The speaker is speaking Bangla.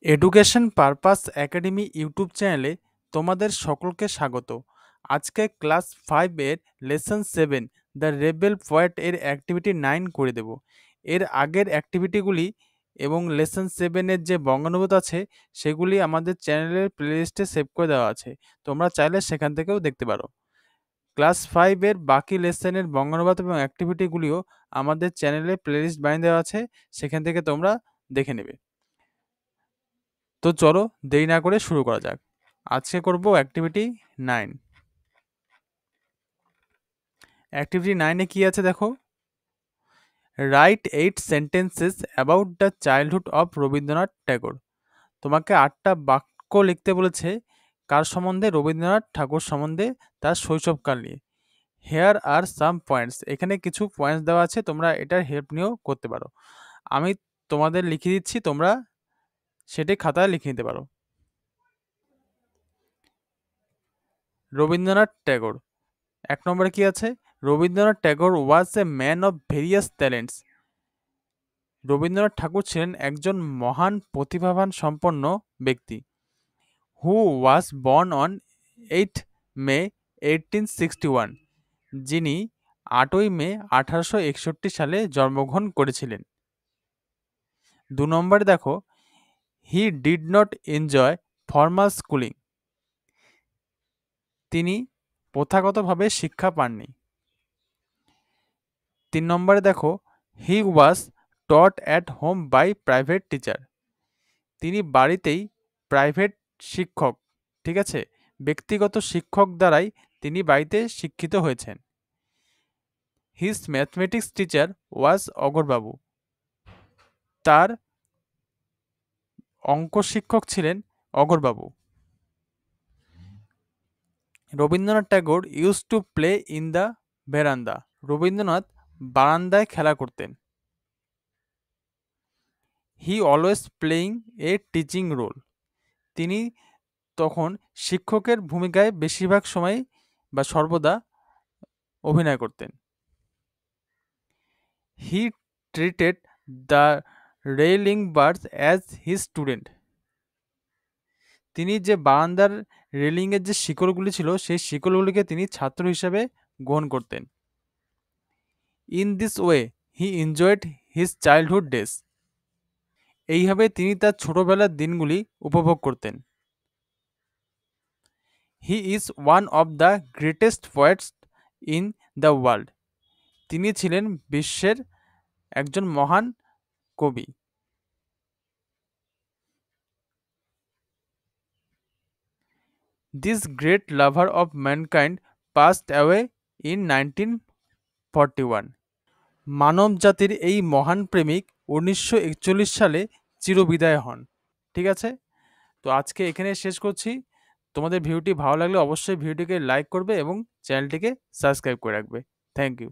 এডুকেশন পারপাস একাডেমি ইউটিউব চ্যানেলে তোমাদের সকলকে স্বাগত। আজকে ক্লাস 5 এর লেসন 7 দ্য রেবেল পয়েট এর অ্যাক্টিভিটি 9 করে দেব। এর আগের অ্যাক্টিভিটিগুলি এবং লেসন 7 এর যে বঙ্গানুবাদ আছে সেগুলি আমাদের চ্যানেলের প্লেলিস্টে সেভ করে দেওয়া আছে। তোমরা চাইলে সেখান থেকেও দেখতে পারো। ক্লাস 5 এর বাকি লেসনের বঙ্গানুবাদ এবং অ্যাক্টিভিটিগুলিও আমাদের চ্যানেলে প্লেলিস্ট বানিয়ে দেওয়া আছে, সেখান থেকে তোমরা দেখে নেবে। তো চলো দেরি না করে শুরু করা যাক। আজকে করব অ্যাক্টিভিটি 9। অ্যাক্টিভিটি 9 এ কি আছে দেখো। Right 8 sentences about the childhood of Rabindranath Tagore. তোমাকে 8টা বাক্য লিখতে বলেছে কার সম্বন্ধে? রবীন্দ্রনাথ ঠাকুর সম্বন্ধে, তার শৈশবকাল নিয়ে। হেয়ার আর সাম পয়েন্টস, এখানে কিছু পয়েন্টস দেওয়া আছে, তোমরা এটার হেল্প নিয়েও করতে পারো। আমি তোমাদের লিখে দিচ্ছি, তোমরা সেটি খাতায় লিখে নিতে পারো। রবীন্দ্রনাথ ট্যাগর, 1 নম্বরে কি আছে? Rabindranath Tagore was a man of various talents. Rabindranath Thakur ছিলেন একজন মহান প্রতিভাবান সম্পন্ন ব্যক্তি। হু ওয়াজ বর্ন অন 8 মে 1861, যিনি 8ই মে 1861 সালে জন্মগ্রহণ করেছিলেন। 2 নম্বরে দেখো, he did not enjoy formal schooling, তিনি প্রথাগতভাবে শিক্ষা পাননি। 3 নম্বরে দেখো, he was taught at home by private teacher, তিনি বাড়িতেই প্রাইভেট শিক্ষক, ঠিক আছে, ব্যক্তিগত শিক্ষক দ্বারাই তিনি বাড়িতে শিক্ষিত হয়েছেন। His mathematics teacher was Aghorbabu, তার অঙ্ক শিক্ষক ছিলেন Aghorbabu. Rabindranath Tagore use to play in the veranda, Rabindranath বারান্দায় খেলা করতেন। He always playing a teaching role, তিনি তখন শিক্ষকের ভূমিকায় বেশিরভাগ সময় বা সর্বদা অভিনয় করতেন। He treated the railing birds as his student, তিনি যে বারান্দার রেলিংয়ের যে শিকড়গুলি ছিল সেই শিকড়গুলিকে তিনি ছাত্র হিসেবে গ্রহণ করতেন। In this way he enjoyed his childhood days, এইভাবে তিনি তার ছোটবেলার দিনগুলি উপভোগ করতেন। He is one of the greatest poets in the world, তিনি ছিলেন বিশ্বের একজন মহান কবি। This great lover of mankind passed away in 1941, মানব জাতির এই মহান প্রেমিক 1941 সালে চিরবিদায় হন। ঠিক আছে, তো আজকে এখানে শেষ করছি। তোমাদের ভিডিওটি ভালো লাগলে অবশ্যই ভিডিওটিকে লাইক করবে এবং চ্যানেলটিকে সাবস্ক্রাইব করে রাখবে। Thank you.